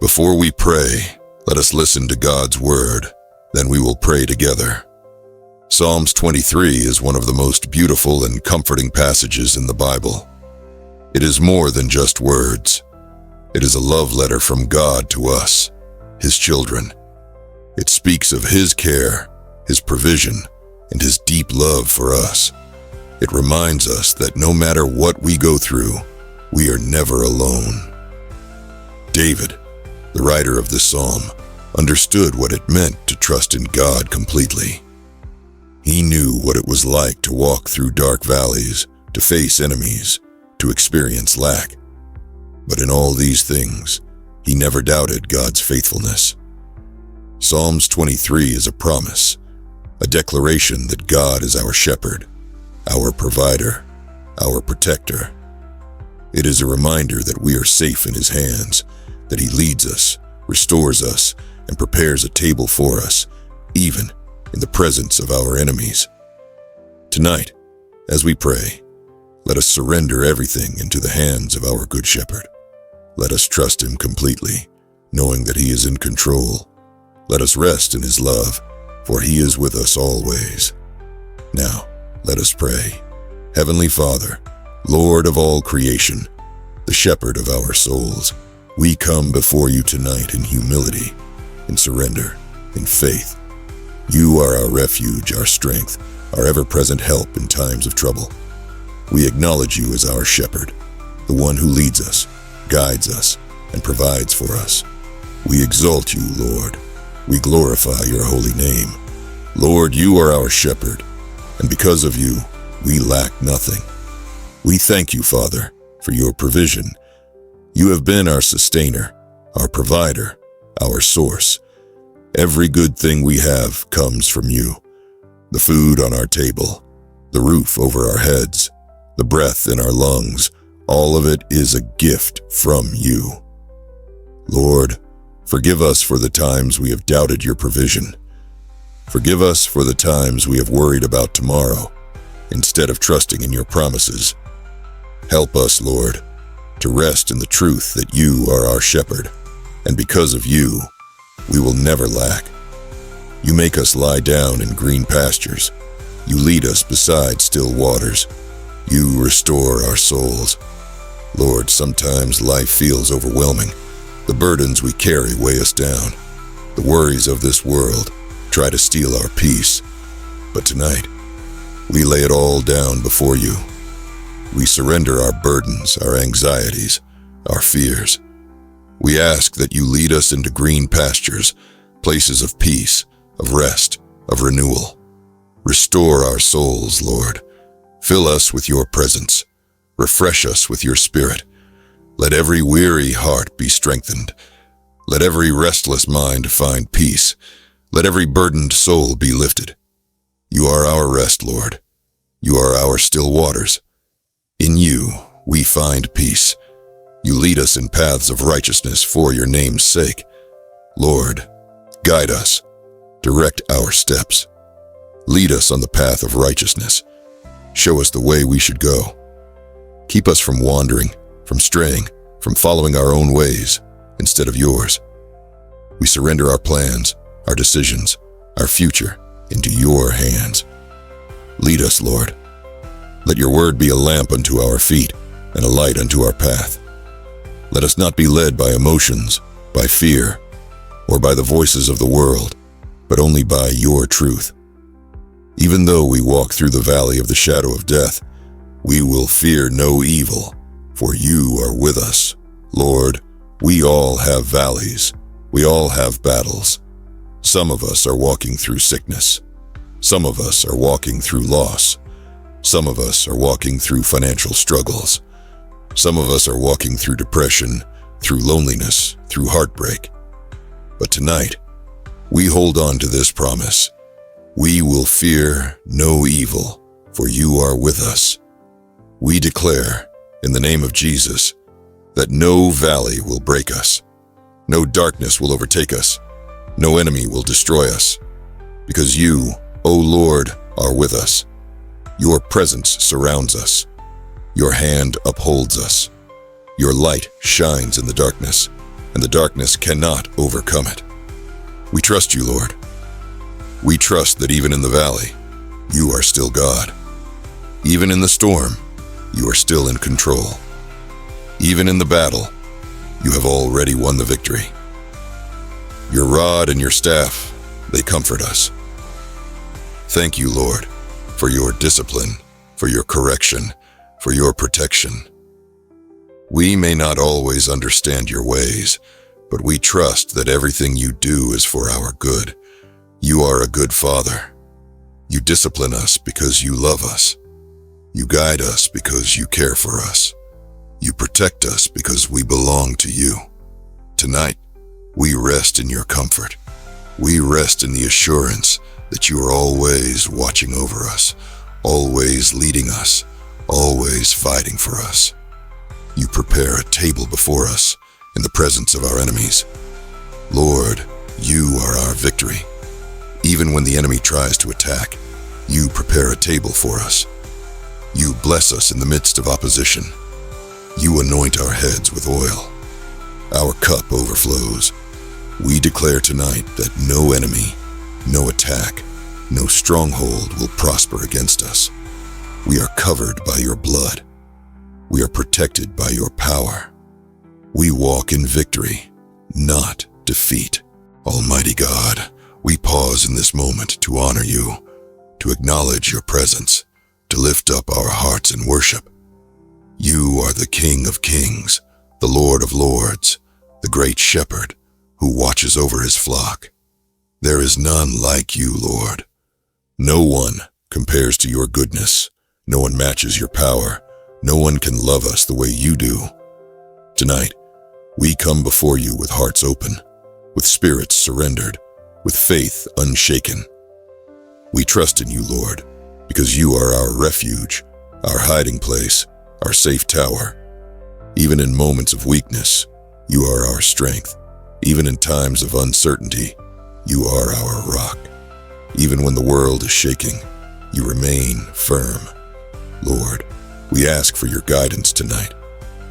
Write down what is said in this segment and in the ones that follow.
Before we pray, let us listen to God's word, then we will pray together. Psalms 23 is one of the most beautiful and comforting passages in the Bible. It is more than just words. It is a love letter from God to us, His children. It speaks of His care, His provision, and His deep love for us. It reminds us that no matter what we go through, we are never alone. David, the writer of this psalm, understood what it meant to trust in God completely. He knew what it was like to walk through dark valleys, to face enemies, to experience lack. But in all these things, he never doubted God's faithfulness. Psalms 23 is a promise, a declaration that God is our shepherd, our provider, our protector. It is a reminder that we are safe in His hands, that He leads us, restores us, and prepares a table for us, even in the presence of our enemies. Tonight, as we pray, let us surrender everything into the hands of our Good Shepherd. Let us trust Him completely, knowing that He is in control. Let us rest in His love, for He is with us always. Now, let us pray. Heavenly Father, Lord of all creation, the Shepherd of our souls, we come before You tonight in humility, in surrender, in faith. You are our refuge, our strength, our ever-present help in times of trouble. We acknowledge You as our shepherd, the one who leads us, guides us, and provides for us. We exalt You, Lord. We glorify Your holy name. Lord, You are our shepherd, and because of You, we lack nothing. We thank You, Father, for Your provision. You have been our sustainer, our provider, our source. Every good thing we have comes from You. The food on our table, the roof over our heads, the breath in our lungs, all of it is a gift from You. Lord, forgive us for the times we have doubted Your provision. Forgive us for the times we have worried about tomorrow, instead of trusting in Your promises. Help us, Lord, to rest in the truth that You are our shepherd, and because of You, we will never lack. You make us lie down in green pastures. You lead us beside still waters. You restore our souls. Lord, sometimes life feels overwhelming. The burdens we carry weigh us down. The worries of this world try to steal our peace. But tonight, we lay it all down before You. We surrender our burdens, our anxieties, our fears. We ask that You lead us into green pastures, places of peace, of rest, of renewal. Restore our souls, Lord. Fill us with Your presence. Refresh us with Your Spirit. Let every weary heart be strengthened. Let every restless mind find peace. Let every burdened soul be lifted. You are our rest, Lord. You are our still waters. In You, we find peace. You lead us in paths of righteousness for Your name's sake. Lord, guide us. Direct our steps. Lead us on the path of righteousness. Show us the way we should go. Keep us from wandering, from straying, from following our own ways instead of Yours. We surrender our plans, our decisions, our future into Your hands. Lead us, Lord. Let Your word be a lamp unto our feet and a light unto our path. Let us not be led by emotions, by fear, or by the voices of the world, but only by Your truth. Even though we walk through the valley of the shadow of death, we will fear no evil, for You are with us. Lord, we all have valleys. We all have battles. Some of us are walking through sickness. Some of us are walking through loss. Some of us are walking through financial struggles. Some of us are walking through depression, through loneliness, through heartbreak. But tonight, we hold on to this promise. We will fear no evil, for You are with us. We declare, in the name of Jesus, that no valley will break us. No darkness will overtake us. No enemy will destroy us. Because You, O Lord, are with us. Your presence surrounds us. Your hand upholds us. Your light shines in the darkness, and the darkness cannot overcome it. We trust you, Lord. We trust that even in the valley, you are still God. Even in the storm, you are still in control. Even in the battle, you have already won the victory. Your rod and your staff, they comfort us. Thank you, Lord, for your discipline, for your correction, for your protection. We may not always understand your ways, but we trust that everything you do is for our good. You are a good Father. You discipline us because you love us. You guide us because you care for us. You protect us because we belong to you. Tonight, we rest in your comfort. We rest in the assurance that you are always watching over us, always leading us, always fighting for us. You prepare a table before us in the presence of our enemies. Lord, you are our victory. Even when the enemy tries to attack, you prepare a table for us. You bless us in the midst of opposition. You anoint our heads with oil. Our cup overflows. We declare tonight that no enemy, no attack, no stronghold will prosper against us. We are covered by your blood. We are protected by your power. We walk in victory, not defeat. Almighty God, we pause in this moment to honor you, to acknowledge your presence, to lift up our hearts in worship. You are the King of Kings, the Lord of Lords, the great shepherd who watches over his flock. There is none like you, Lord. No one compares to your goodness. No one matches your power. No one can love us the way you do. Tonight, we come before you with hearts open, with spirits surrendered, with faith unshaken. We trust in you, Lord, because you are our refuge, our hiding place, our safe tower. Even in moments of weakness, you are our strength. Even in times of uncertainty, you are our rock. Even when the world is shaking, you remain firm. Lord, we ask for your guidance tonight.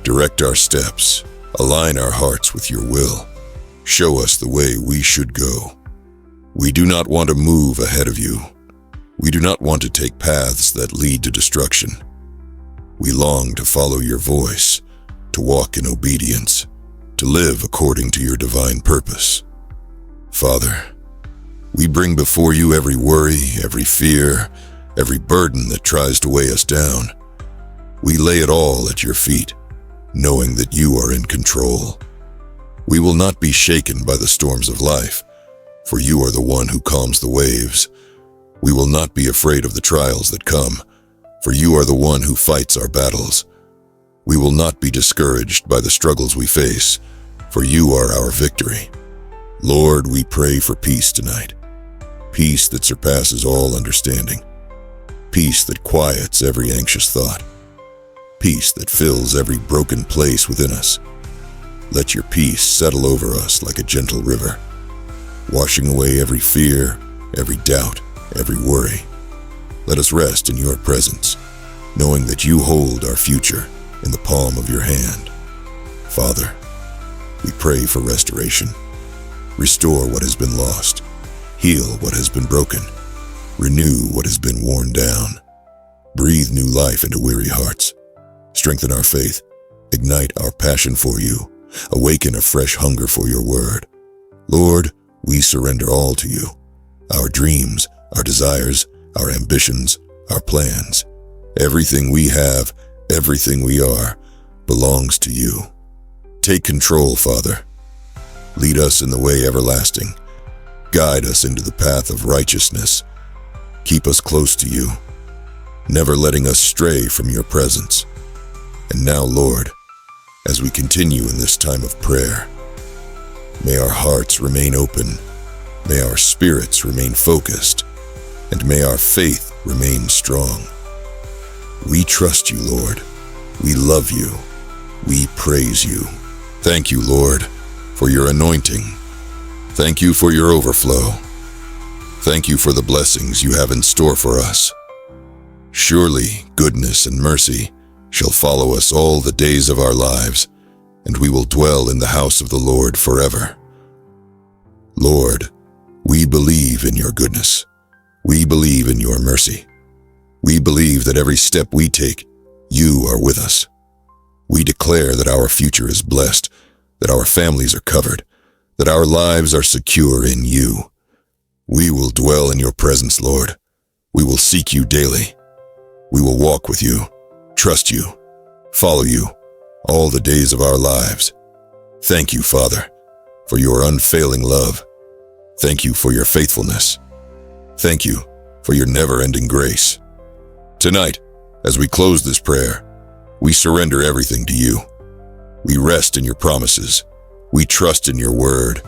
Direct our steps, align our hearts with your will. Show us the way we should go. We do not want to move ahead of you. We do not want to take paths that lead to destruction. We long to follow your voice, to walk in obedience, to live according to your divine purpose. Father, we bring before you every worry, every fear, every burden that tries to weigh us down. We lay it all at your feet, knowing that you are in control. We will not be shaken by the storms of life, for you are the one who calms the waves. We will not be afraid of the trials that come, for you are the one who fights our battles. We will not be discouraged by the struggles we face, for you are our victory. Lord, we pray for peace tonight, peace that surpasses all understanding, peace that quiets every anxious thought, peace that fills every broken place within us. Let your peace settle over us like a gentle river, washing away every fear, every doubt, every worry. Let us rest in your presence, knowing that you hold our future in the palm of your hand. Father, we pray for restoration. Restore what has been lost, heal what has been broken, renew what has been worn down. Breathe new life into weary hearts. Strengthen our faith, ignite our passion for you, awaken a fresh hunger for your word. Lord, we surrender all to you, our dreams, our desires, our ambitions, our plans. Everything we have, everything we are, belongs to you. Take control, Father. Lead us in the way everlasting. Guide us into the path of righteousness. Keep us close to you, never letting us stray from your presence. And now, Lord, as we continue in this time of prayer, may our hearts remain open, may our spirits remain focused, and may our faith remain strong. We trust you, Lord. We love you. We praise you. Thank you, Lord, for your anointing. Thank you for your overflow. Thank you for the blessings you have in store for us. Surely goodness and mercy shall follow us all the days of our lives, and we will dwell in the house of the Lord forever. Lord, we believe in your goodness. We believe in your mercy. We believe that every step we take, you are with us. We declare that our future is blessed, that our families are covered, that our lives are secure in you. We will dwell in your presence, Lord. We will seek you daily. We will walk with you, trust you, follow you, all the days of our lives. Thank you, Father, for your unfailing love. Thank you for your faithfulness. Thank you for your never-ending grace. Tonight, as we close this prayer, we surrender everything to you. We rest in your promises. We trust in your word.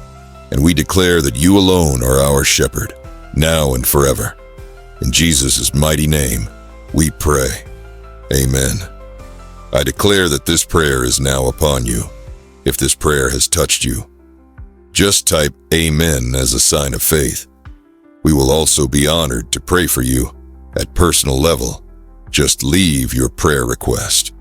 And we declare that you alone are our shepherd, now and forever. In Jesus' mighty name, we pray. Amen. I declare that this prayer is now upon you. If this prayer has touched you, just type Amen as a sign of faith. We will also be honored to pray for you at personal level. Just leave your prayer request.